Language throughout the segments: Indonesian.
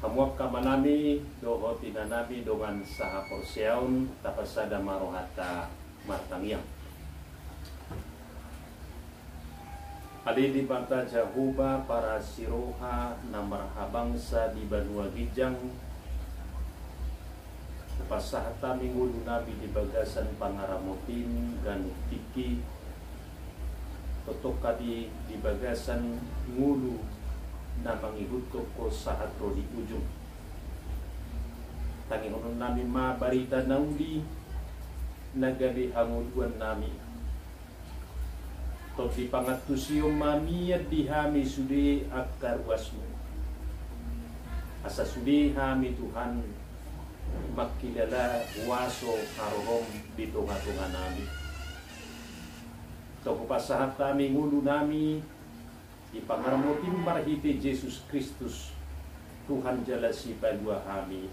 Hamuak kamanami doho tinanami dengan saha porsiaun tapasada marohata martangiang. Ali di banta jahuba para siroha namarha bangsa di Banua Gijang pasahata minggu nabi di bagasan pangaramotin dan tiki totokadi di bagasan ngulu na mangigut ko saat ro di ujung tangi honon nami ma barita naudi nagabi hanguduan nami to di pangatusio mamiyad di hami sudi akar wasmu asa sudi hami Tuhan makilala waso harom di tunga-tunga nami to pasahat kami ngulu nami di pangaramotin marhiti Yesus Kristus Tuhan jalasi padua kami.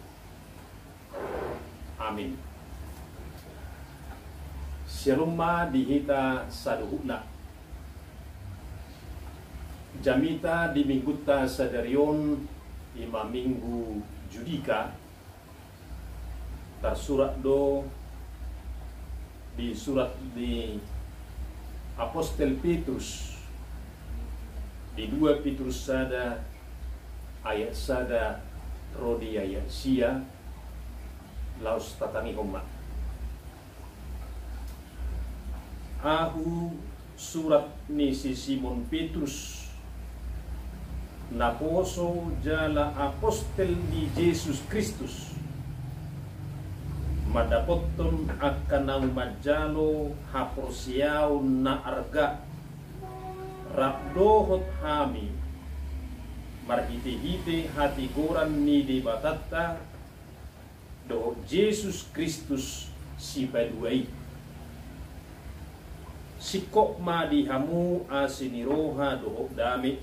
Amin. Shalomma dihita saduhuna. Jamita di mingguta sadarion 5 minggu Judika tersurat do di surat di Apostel Petrus di 2 Petrus sada ayat sada rodi ayat sia laus tatangi homa ahu surat ni si Simon Petrus naposo jala apostel di Yesus Kristus madapoton akan majalo haporsiao na arga rabdohot hami marhiti-hiti hati goran ni di batatta doh Yesus Kristus si baduai sikok ma dihamu asiniroha doh dami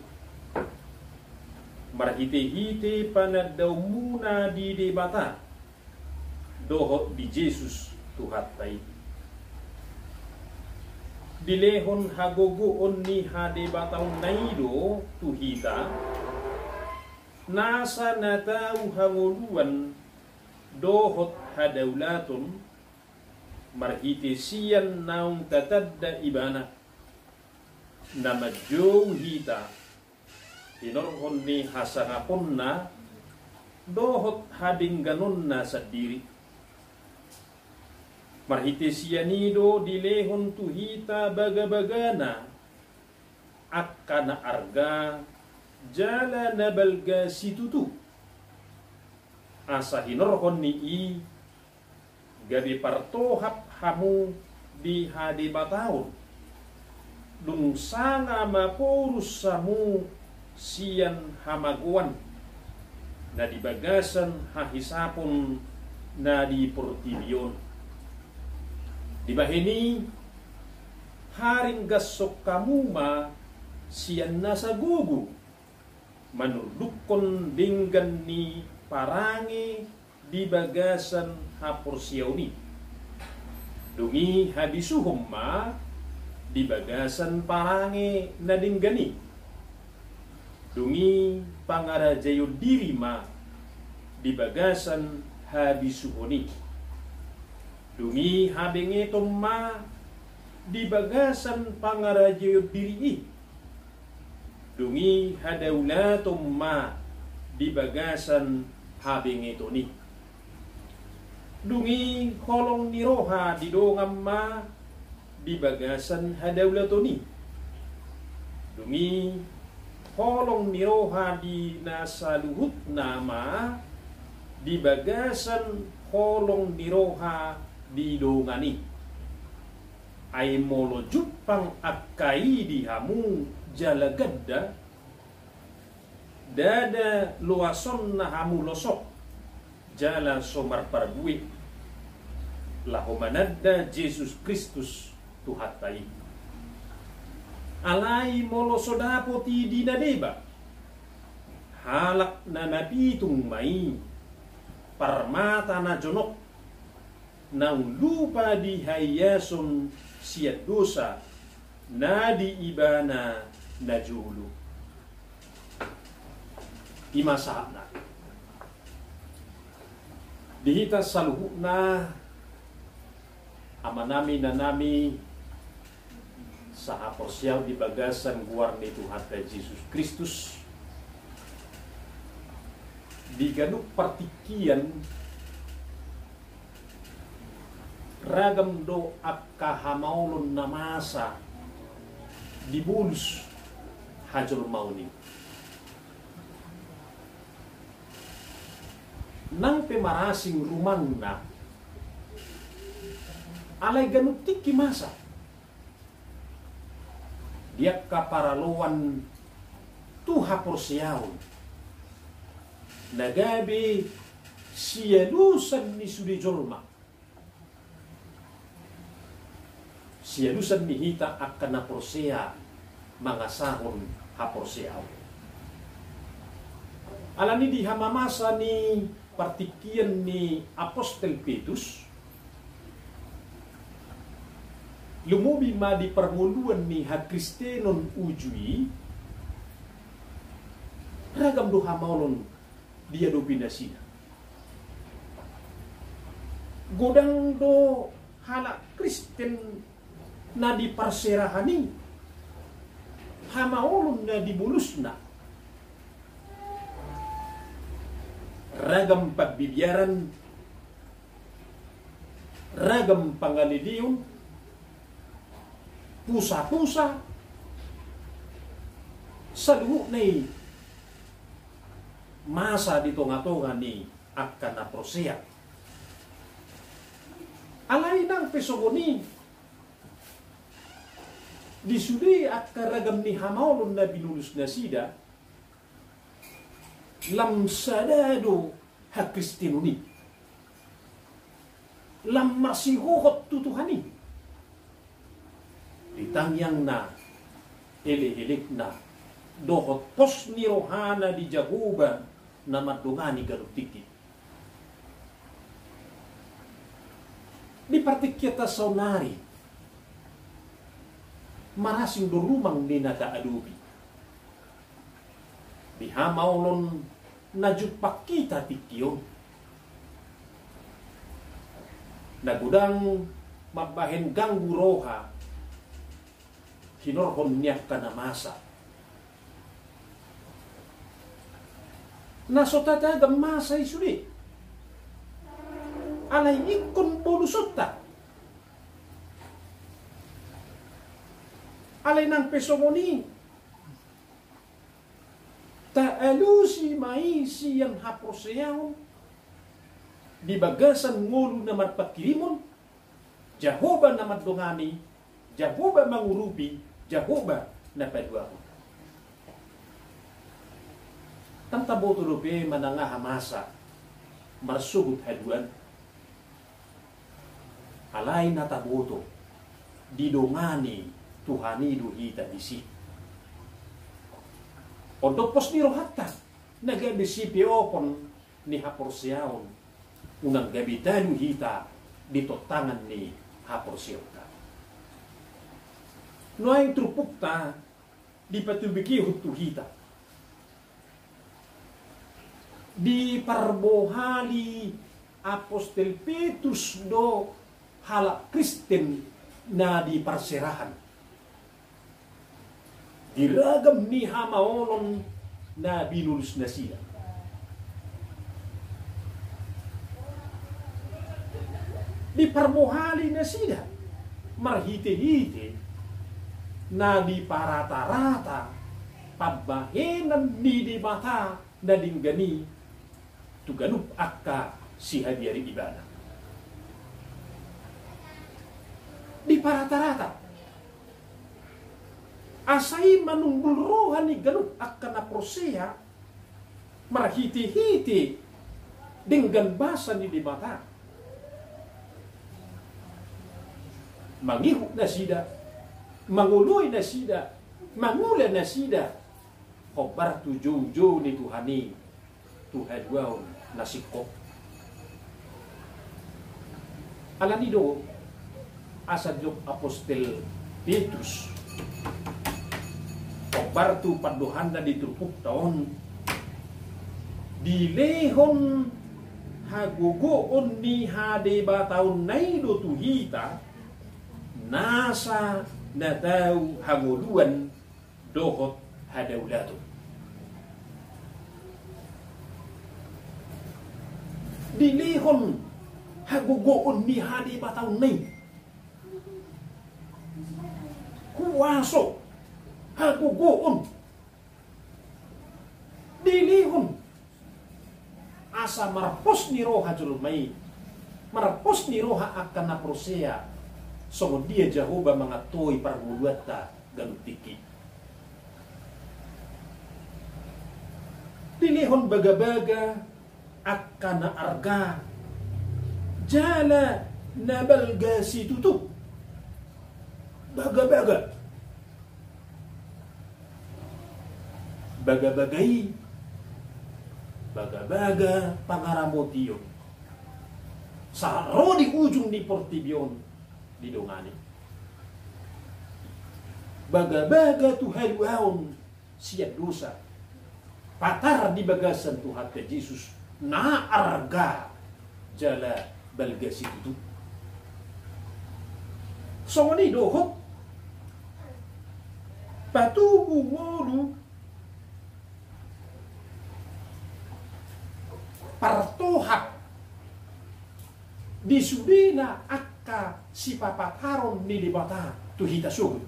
marhiti-hiti panadaw muna di bata doh di Yesus tuhatai dilehon hagogoon ni hade bataw naido tuhita nasa natau hanguluan dohot hadawlaton marhiti siyan naung tatadda ibana nama jow hita tinorhon ni hasangapon na dohot hading ganon na sa diri marhiti siyanido dilehon tuhita baga-bagana akkana arga jala nabalga situtu asa hinorhon ni i gabi partohap hamu di hadi bataon dun sanga mapurus samu siyan hamaguan na di bagasan hahisapon na di portibion di bahini haring gasok kamuma siyan nasa gugu manurdukon dinggan ni parangi di bagasan haporsiauni dungi habisuhum ma di bagasan parangi na dinggani dungi pangarajayo diri ma di bagasan habisuhuni dungi habenge tomma di bagasan pangarajayo diri dungi hadawla tomma di bagasan habenge toni dungi holong niroha di dongamma di bagasan hadawla toni dungi holong niroha di nasaluhut nama di bagasan holong niroha di dongani ay molo jupang akai di hamu jalagadda dada luason na hamu losok jala somar parbuik lahomanadda Yesus Kristus tuhatai alai molo sodapoti di nadeba halak na napitung mai parmata na jonok nang lupa di hayason siat dosa na di ibana na julu imasahna Dihita saluhu na amanami na nami sa aporsyal di bagasan guar ni Tuhan Yesus Kristus di ganuk partikian ragam do akahamaulon na masa dibulus hajol mauni nang pemarasing rumang na alay ganuk tiki masa dia kaparaloan tuha porsiyaon nagabi siyalusan ni sudijolma siyalusan ni hita akan na porsiya mga sahon haporsiyaon alani di hamamasa ni partikian ni Apostel Petrus lumubi ma di permuluan ni hakristenon ujui ragam do hamaulon dia do binasina godang do hala Kristen na di parserahani hamaulon na di bulusna ragam pagbibiyaran ragam pangaliliyon pusa-pusa sa luho na masa dito nga to nga ni akan na proseya alay ng pesogoni disudi at karagam ni hamaulon na binulus na sida lamsadado hakristinuni lam masihukot tutuhani ditangyang na elehilik na dohot pos ni rohana di jaguba na madungani garutiki di partikyata saunari marasing durumang ni nagaadubi di hamaulon na jupak kita tikyo nagudang mabahen ganggu roha hinorhon niya ka na masa nasotatagang masa isuli alay ikon polusota alay ng pesomoni taalusi maisi yang haproseyaw di bagasan ngulu na matpakirimon Jahoba na madungani Jahoba mangurubi Jahoba na padwako tantaboto rupi mananga hamasa marsugut haduan alay na taboto didongani tuhani duhita disi odopos ni rohata nagabi CPO pon ni haporsiyaon unang gabitalu hita dito tangan ni haporsiyota noay trupukta di patubiki hutu hita di parbohali Apostel Petrus do hala Kristen na di parserahan diragam ni hamaolon na binulus na sila di parbohali na sila marhite-hite na di parata-rata pabahenan di mata na dinggani tuganup akka si hadiari ibadah di parata-rata asay manunggul rohan ni ganup akka na proseya marhite-hite dinggan basa ni di mata mangihuk na sida manguloy na sida mangula na sida khobar tujuh ni Tuhani Tuhan wow nasikop alanido asadjok Apostel Petrus khobar tu paduhan na diturpuk taon dilehon hagogoon ni hade bataon nay do tuhita nasa na daw hanguluan dohot hadawlato. Dilihon hagogoon ni hade bataon nay kuwaso hagogoon dilihon asa marapos ni roha julmay marapos ni roha akan na prosea so dia Jehovah mga toy parguluata galutiki dilihon baga-baga akan na arga jala nabalga si tutup baga-baga baga-bagay baga-baga pangaramotio sa di ujung ni Portibion di dongani baga-baga tu haluaon siya dosa patar di bagasan Tuhan ke Yesus na arga jala balga situ so ni dohot patubu wolu partohak disudina akka si papataron ni dibata tuhita sugu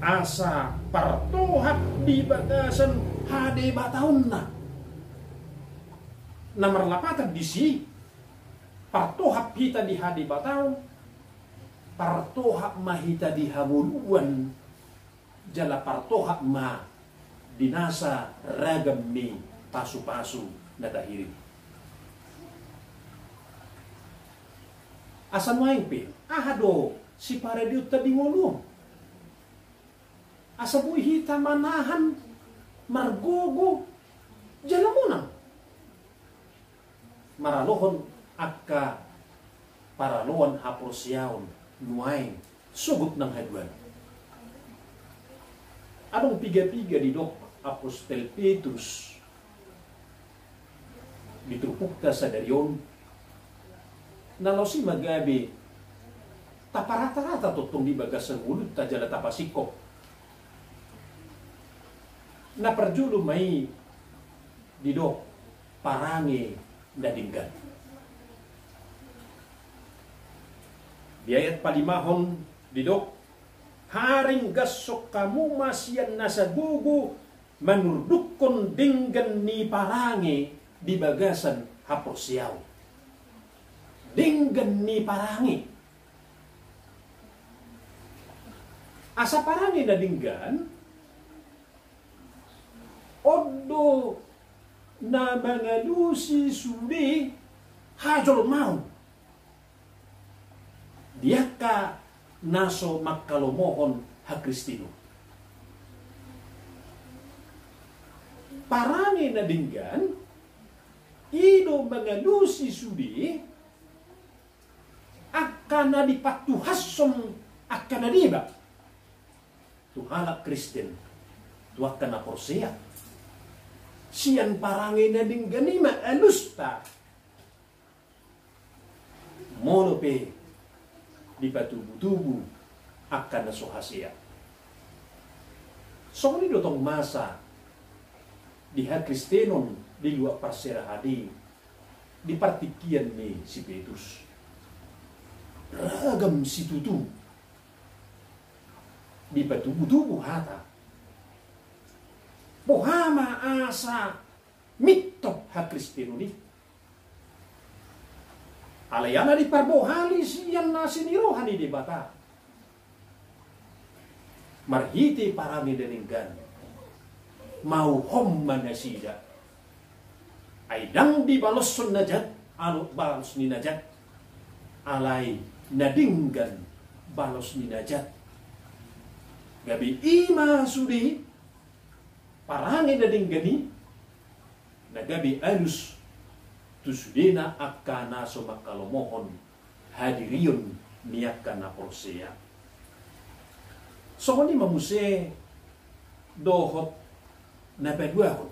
asa partohak di bagasan hade bataon na namarlapatan di si partohak kita di hade bataon partohak mahita di hamuluan jala partohak ma dinasa ragam ni pasu-pasu na dahiri. Asan maing pin? Ahado si parediyo tadi ngolo. Asa buhita manahan margogo jalamunang. Maralohon akka paraluan haprosyaon nuaing sugot ng hadwan. Anong piga-piga di dok Apostol Petrus ditrupukta sa daryon nalaw si magabi taparata-rata tutong di bagas ang ulut tajala tapasikop na perjulo may didok parangi na dinggan biayat palimahon didok haring gasok kamu masyan nasa gugu manurdukon dinggan ni parangi di bagasan haprosyaw dinggan ni parangi asa parangi na dinggan odo na mga lusi suli hajol mau dia ka naso makalomohon ha Kristino parangi na dinggan ido mga lusi sudi akan na dipatuhasom akan na diba tuhalak Kristen tuakan na porsea siyan parangin na ding ganima alusta monope dipatubu-tubu akan na sohasya so ni dotong masa diha Kristenon di luar parserahadi di partikian ni si Petrus ragam si tutu di patubu-tubu hata pohama asa mitop ha Kristino ni alayana di parbohali siyan na sinirohan di bata marhiti parami deninggan mau hom manasida aidang di balos sun najat alut balos ni najat alai nadinggan balos ni najat gabi ima sudi parangi nadinggani nagabi alus tusudina akana somakalomohon hadirion niakana porsea so ni mamuse dohot na pedwahon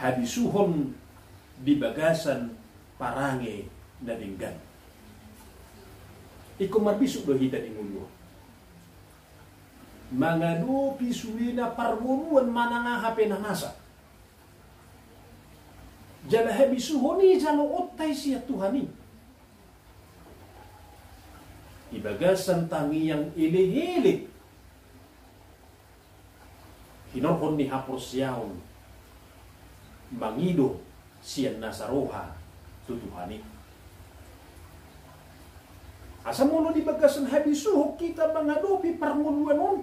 habisuhon di bagasan parange na dinggan. Iko marbisuk do hita di nguluh. Mangadu pisuina parmuruan mananga hape na nasa. Jala habisuhoni jalo otay siya Tuhani. Ibagasan tangi yang ilihili. Hinorhon ni hapos yaon. Mangido siya nasaroha tutuhani. Asa mo di bagasan habisuho kita mangadopi parmuluan on.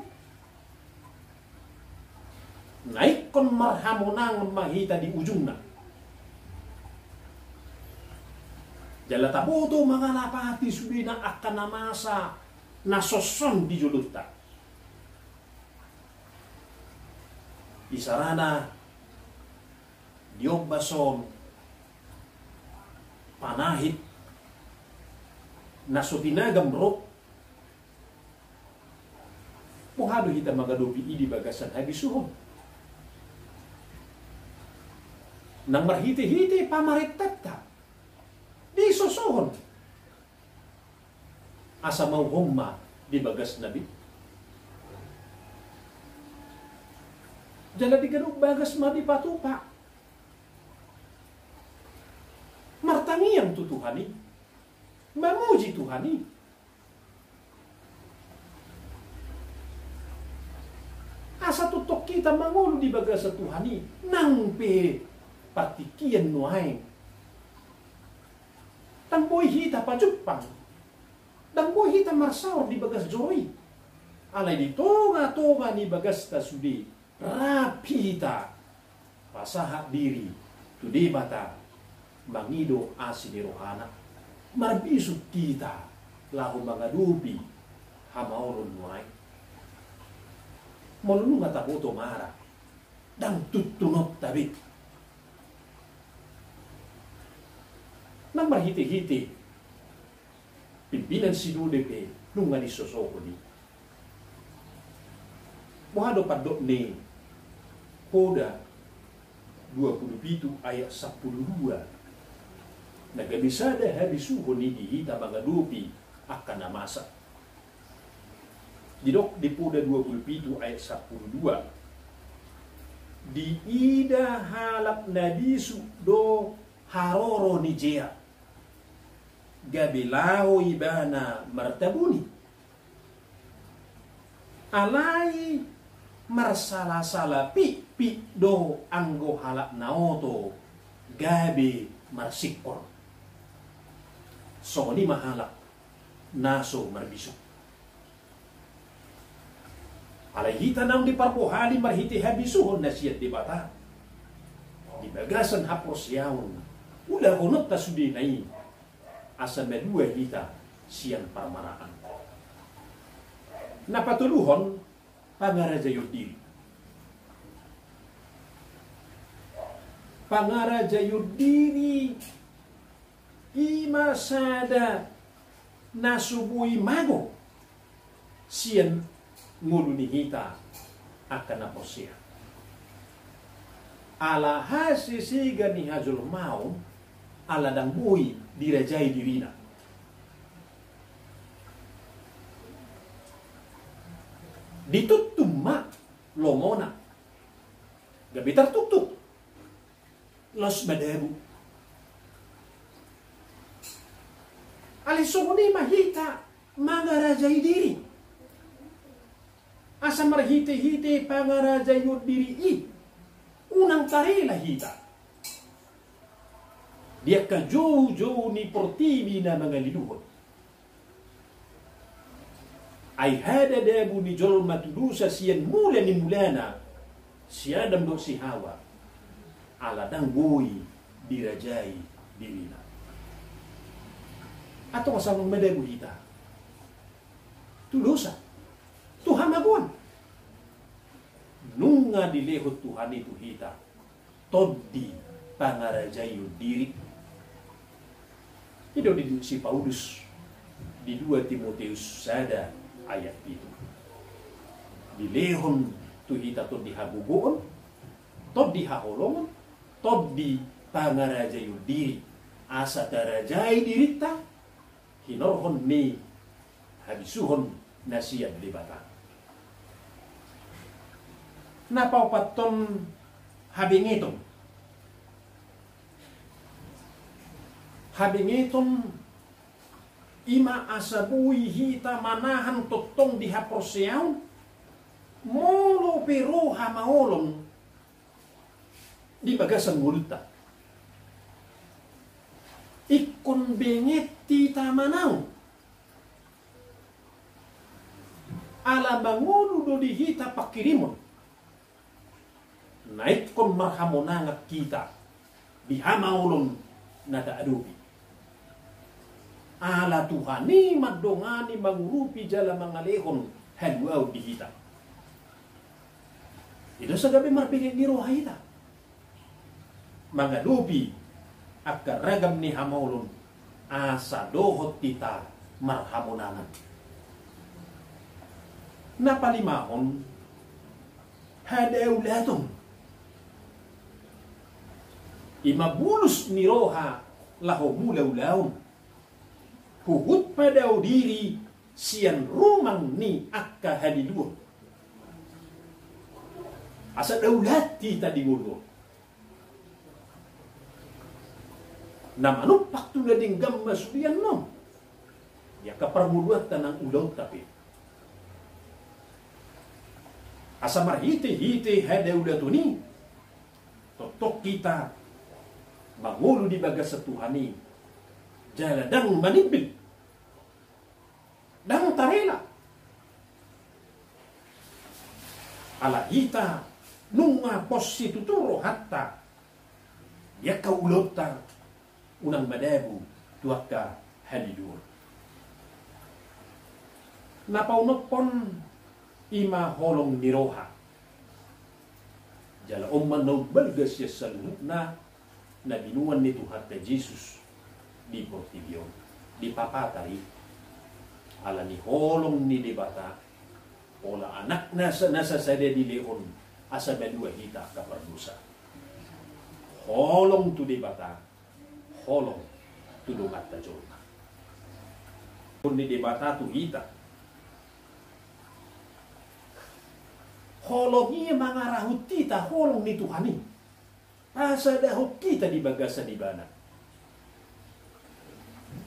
Naik kon marhamonang mahita di ujung na. Jala tabuto mga lapati subina akan namasa nasoson di juluta. Isarana diobbason panahit nasotinagam rok. Muhado hita magadopi idi bagasan habisuhon. Nang marhiti-hiti pamarittata di sosohon asa mau humma di bagas nabi. Jala digaduk bagas madi patupa. Martangiang tu Tuhani. Memuji Tuhani. Asa tutok kita mangulu di bagas Tuhani. Nang pe patikian nuaing. Tang boy hita pajupang. Tang boy hita marsaur di bagas joy. Alay di toga ni bagas ta sudi. Rapita. Pasaha diri. Tudi bata. Mangido asi di rohana. Marbisuk kita. Lahu mangadubi. Hamaulun nuay. Molunu nga taputo mara. Dang tutunok tabit. Nang marhiti-hiti, pimpinan si DP nung nga nisosoko ni. Muhado padok ni Koda 27 ayat 12. Nagabisada habisuho ni dihita mga dupi akan namasa. Didok di Koda 27 ayat 12. Di ida halap nadisu do haroro ni jea. Gabilao ibana martabuni. Alai marsala-sala pi do anggo halak naoto gabi marsikor. So ni mahalak naso marbisuk. Alai hita nang di parpohali marhiti habisuhon na siyat di bata. Di bagasan hapos yaon. Ula konot ta sudi nai. Asa medua hita siang parmaraan. Napatuluhon pangaraja yudiri. Pangaraja yudiri ima sada nasubui mago siang ngulu ni hita akan naposia. Ala hasisiga ni hajul mau ala dang bui dirajai dirina. Ditutum ma lomona. Gabitar tuk-tuk. Los badebu. Alisoni mahita mangarajai diri. Asa marhite-hite pangarajai diri i. Unang tarela hita. Dia ka jauh-jauh ni portibi na mga liluhon. Ay hada dabu ni jol matudusa siyan mula ni mulana siya damdo si Hawa aladang buhi dirajai dirina. Ato kasamang madabu hita. Tulusa. Tuhamaguan. Nunga dilehot Tuhan itu hita. Todi pangarajayu diri. Itu di si Paulus di 2 Timoteus sada ayat itu. Dilehon tu hita to dihagugoon, to dihaholongon, toddi pangarajayu diri asa darajai dirita hinorhon ni habisuhon nasiat dibata napau paton habingiton ima asabui hita manahan totong dihaproseau molo pero hamaolong di bagasan multa ikon benget tita manau ala bangulu do dihita pakirimon naik kon marhamonangat kita bihamaulon nada adubi ala Tuhani madongani mangurupi jala mangalehon halwau dihita itu sagabi marpigit ni rohahita mangadubi akar ragam ni hamaulon asa dohot tita marhamonangan napalimahon hadeulatong imabulus ni roha laho mulaulaun huhut padau diri sian rumang ni akka hadiluh asa daulat tita di ngulur namanupak tu lading gamma sudian no ya kaparmuluat tanang ulaw tapi asa marhite-hite hadaulatuni totok kita mangulu di bagas setuhani jaladang manipil dang tarela ala hita nunga posi tuturo hatta ya kaulota unang madabu tuaka halidur napaunopon ima holong niroha jala umman no balgas ya saluna na binuan ni Tuhan Yesus di Portibio di papatari ala ni holong ni debata ola anak nasa sada di leon asa bedua hita kapardusa holong tu debata holong tu domat tajolna pun ni debata tu hita holong iya mangarahut kita holong ni Tuhani asa dahut kita di bagasa di bana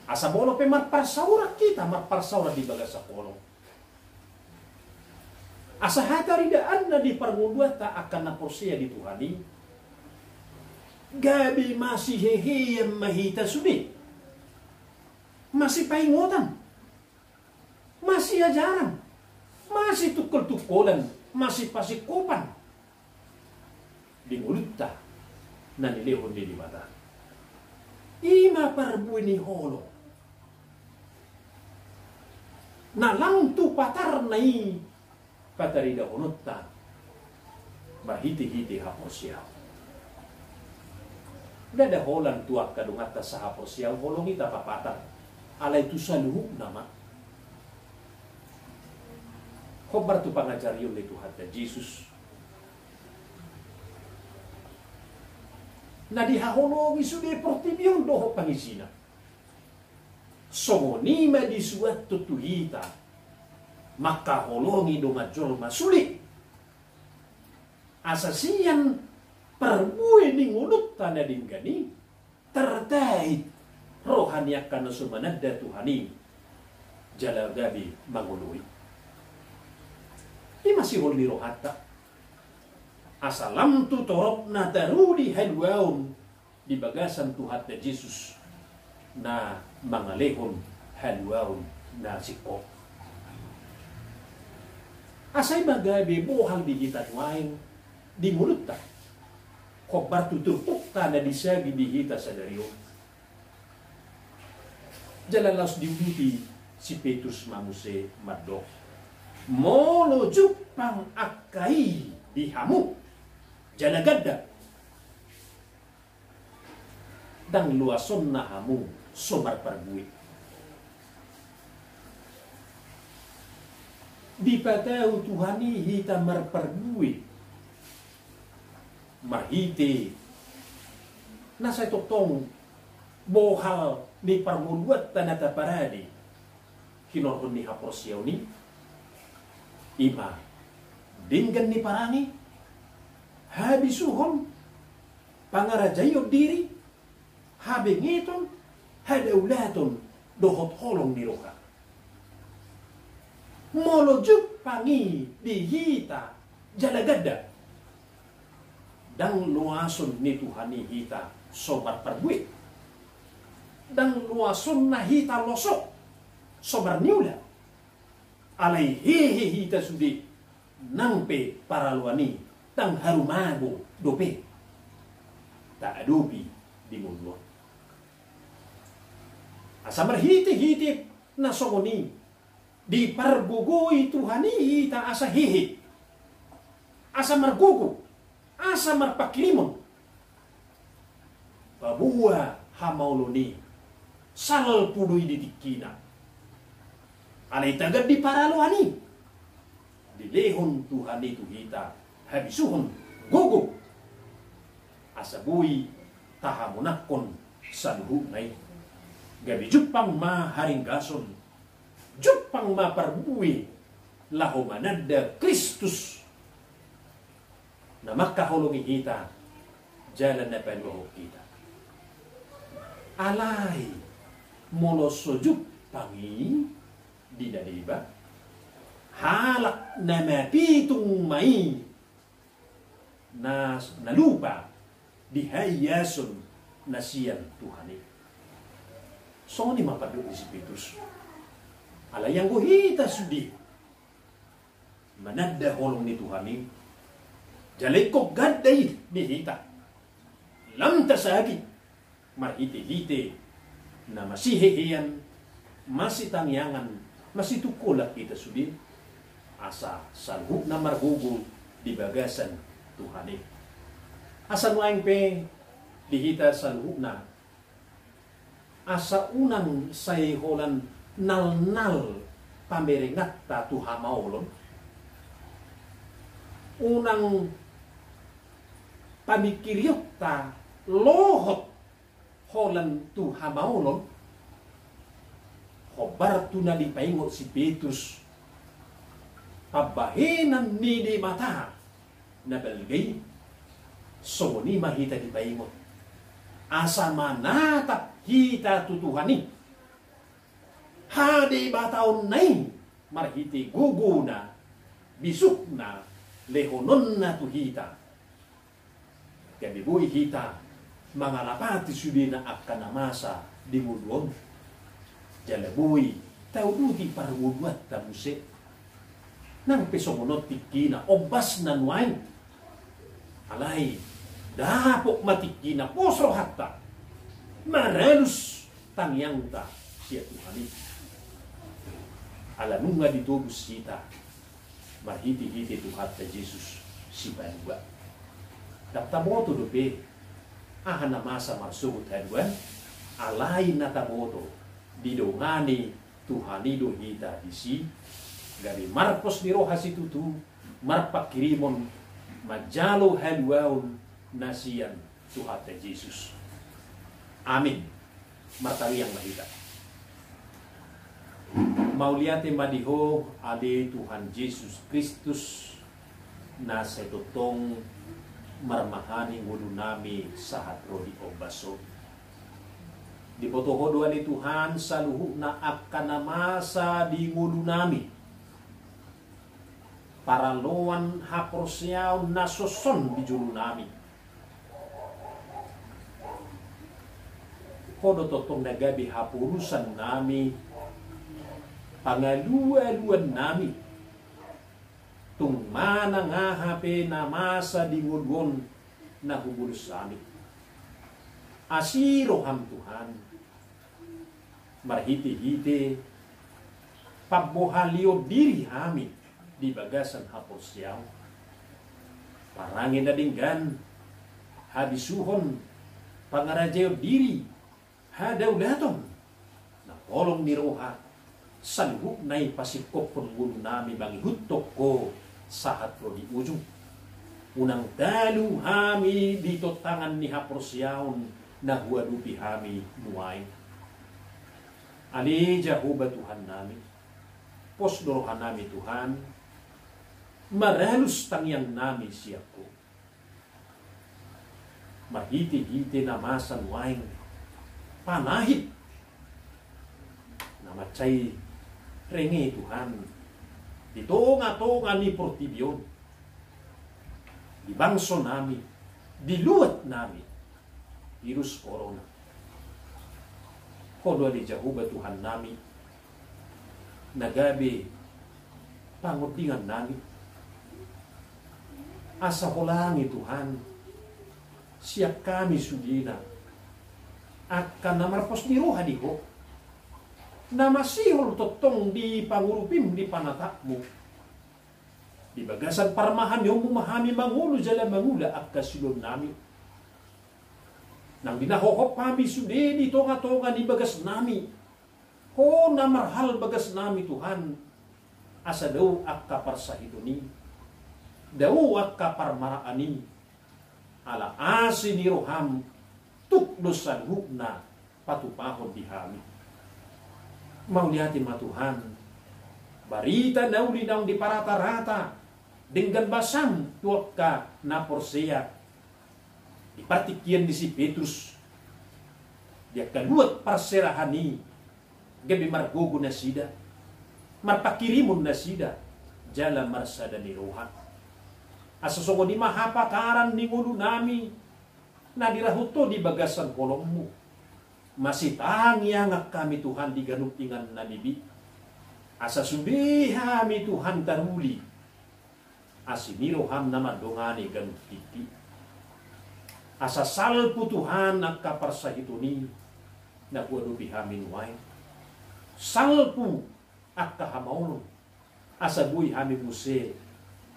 asa bolo pe marparsaura kita marparsaura di bagasa kolong asa hatari daan na di parngudua ta akan naporsia di Tuhani gabi masih hehe yang mahita sudi masih paingotan masih ajaran masih tukul-tukulan masih pasikupan di mulut ta na nilehon ni mata ima parbuin ni holo na lang tu patar nai patarida honota bahiti-hiti haposiaw dada holan tuak kadungata sa haposiaw holong ita papatar alay tu saluhuk nama khobar tu pangajar yun ni Tuhan Yesus na dihahonogi sude Portibio doho pangisina somonima di suat tutuhita maka holongi do majol masuli asasian perbuih ni ngulut tanda dinggani terkait rohani akan sumanada Tuhani jalagabi mangului ini masih holi rohata asalam tu torok na tarudi halwaun di bagasan Tuhan Yesus na mangalehon halwaun na siko asay magabi buhang di kita tuain di mulut ta khobar tutupuk ta na disagi di hita sa dariyo jalalas diuduti si Petrus mamuse madok molo jupang akai dihamu jalagada dang luason na hamu somar parbuit di patau Tuhani hita marparbuit mahite nasa totong bohal ni parmuluat tanata paradi kinorhon ni haporsiyaw ni ima dinggan ni parangi habisuhon pangarajayo diri habingiton hadaulaton dohot holong ni roha molojuk pangi dihita jalagada dang luason ni Tuhan ni hita sobar perbuit dang luason na hita losok sobar niula alay hehe hita sudi nangpe para luani dang harumago dope tak adubi di mundo asamar hiti na songoni di parbugui Tuhani hita asa hehe asa margugu asa marpakilimon babua hamauloni sal pudui di tikina alay tagad di paraluani di lehon Tuhan itu hita habisuhon gugu asa bui tahamunakon saluhu nai gabi jupang ma haringgason jupang ma parbui lahomanada Kristus na makaholongi kita jalan na panuho kita alay molosojuk pangi di dadiba halak na mapitung mai na nalupa di hayason na siyan Tuhani so ni mapadu si Petrus alayang guhita sudi manada holong ni Tuhani jalay ko gaday dihita lamta sagi marhiti-hiti na masihihiyan masitangyangan masitukulak kita sudi asa salhuk na marhugo di bagasan Tuhani asa nuaing pe dihita salhuk na asa unang sayholan nal-nal pameringat ta tuhamaulon unang pamikiryok ta lohot holan tuhamaulon hobar tu na dipaingot si Petrus pabahinan ni di mata na belgay so ni mahita dipaingot asa manatap hita tutuhani hadi bataon nai marhiti gugu na bisuk na lehonon na tuhita kaya buhay hita mga lapati sudi na akan na masa di mudwon jalabuhi tau duti parwudwat tamuse nang pesongonot tikina obas na nuain alay dapok matikina posro hatta maralus tangyang ta siya Tuhani alanung nga ditubos kita marhiti-hiti tuhat ta Jesus si Banwa daptaboto dope ahan na masa marsugot hadwan alay na taboto didongani Tuhani do hita disi gari Marcos ni roha si tutu marpakirimon majalo hadwaon nasiyan tuhat ta Jesus amin mataliang mahita mauliate madiho ade Tuhan Yesus Kristus na sa totong marmahani ngulo nami sahat rodi obaso di potohodoan ni Tuhan sa luhu na akan na masa di ngulo nami para loan haprosyaw na soson di julu nami kodo totong nagabi hapurusan nami pangalua-luan nami tung mana nga hape na masa di ngudwon na hubulus sami asiro ham Tuhan marhiti-hiti pagbohalio diri hami di bagasan haposyaw parangin na dinggan habisuhon pangarajayo diri hadaw daton na polong ni roha salhuk nai pasikop pembulu nami bangi hutok ko sahat pro di ujung unang dalu hami dito tangan ni haprosyaon na huadupi hami nuay. Ani Jehovah Tuhan nami, posdorohan nami Tuhan, maralus tangyang nami siyaku. Mahiti-hiti na masan waing panahit na macay renge Tuhan. Dito nga ni portibyon. Dibangso nami, diluat nami, virus corona. Kodo ni Jehovah Tuhan nami, nagabi pangutingan nami. Asa holangi Tuhan, siap kami sudina, akan namarpos di roha di ho, na masihol totong di pangurupim di panatakmu. Di bagasan parmahan yung memahami mangulo jala mangula akka silon nami. Nang dinahohop kami sude di tonga-tonga di bagas nami. Ho namarhal bagas nami Tuhan. Asa daw akka parsahidoni. Daw akka parmaraani. Ala asi ni roham tukdosan hukna patupahon di hami. Mau lihatin ma Tuhan. Barita daw linang di parata-rata. Dengan basam tuak ka na porseya. Ipartikian di si Petrus. Dia kaluat parserahani. Gabi margogo na sida. Marpakirimun na sida. Jala marsada ni roha. Asasongo di mahapakaran ni ngulu nami. Na dirahuto di bagasan kolongmu. Masih tangyangak kami Tuhan di ganupingan na nibi. Asa sudihami Tuhan taruli. Asiniroham na madongani ganupiti. Asa salpu Tuhan ang kaparsahituni na kuadupi hamin wain. Salpu ak kahamaulong. Asa buhay hamin muse.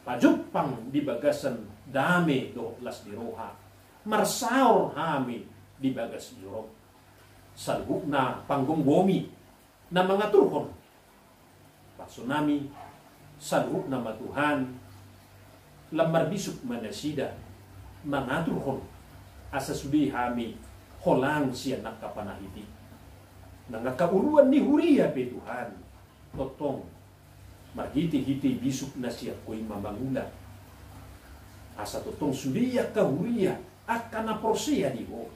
Pajupang di bagasan dame do las di roha. Marsaur hami di bagas Europe. Salhuk na panggunggomi na mga turhon. Patsunami, salhuk na matuhan. Lamar bisuk manasida mga turhon. Asa sudi hami holang siya nakapanahiti. Nangakauruan ni Huria pe Tuhan. Totong marhiti-hiti bisuk na siya ko'y mamangula. Asa totong sudiya ka Huria akan na porsiya di ho.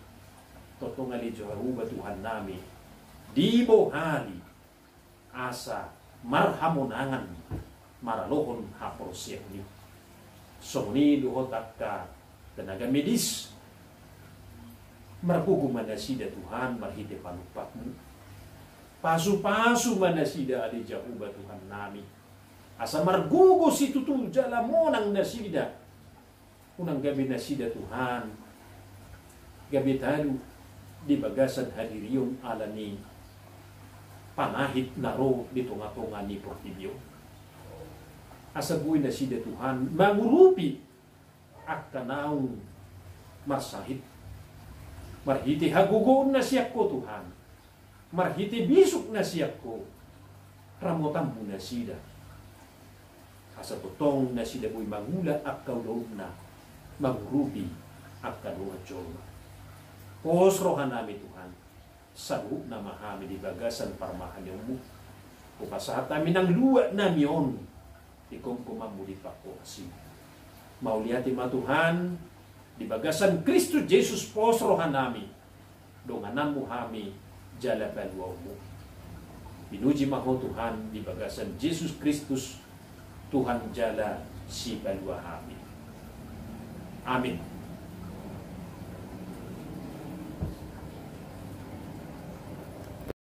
Totong ali Jehovah Tuhan nami. Di bo hali asa marhamonangan maralohon ha porsiya ni. Soni luhot akka tenaga medis. Marpugu manasida Tuhan marhite panupakmu. Pasu-pasu manasida adi Jehovah Tuhan nami. Asa margugo si tutu jala monang nasida. Unang gabi nasida Tuhan. Gabi talu di bagasan hadiriyon alani panahit naro di tunga-tunga ni portibyo. Asa buhay nasida Tuhan mangurupi akanaung marsahit. Marhiti hagugoon na siya ko Tuhan. Marhiti bisuk na siya ko. Ramotan mo na sida. Asa totong na sida buhay mangula at kaulog na mangurupi at kanuha joma. Posrohan namin Tuhan. Sabu na mahami di bagasan parmahan yung mo. Kupasahat namin ang luwa namin. Ikong kumamuli pa ko kasi. Mauliati ma Tuhan. Di bagasan Kristo Jesus posrohan namin. Donganan mo hami jala balwaw mo. Binuji maho Tuhan di bagasan Jesus Kristus Tuhan jala si balwa hami. Amin.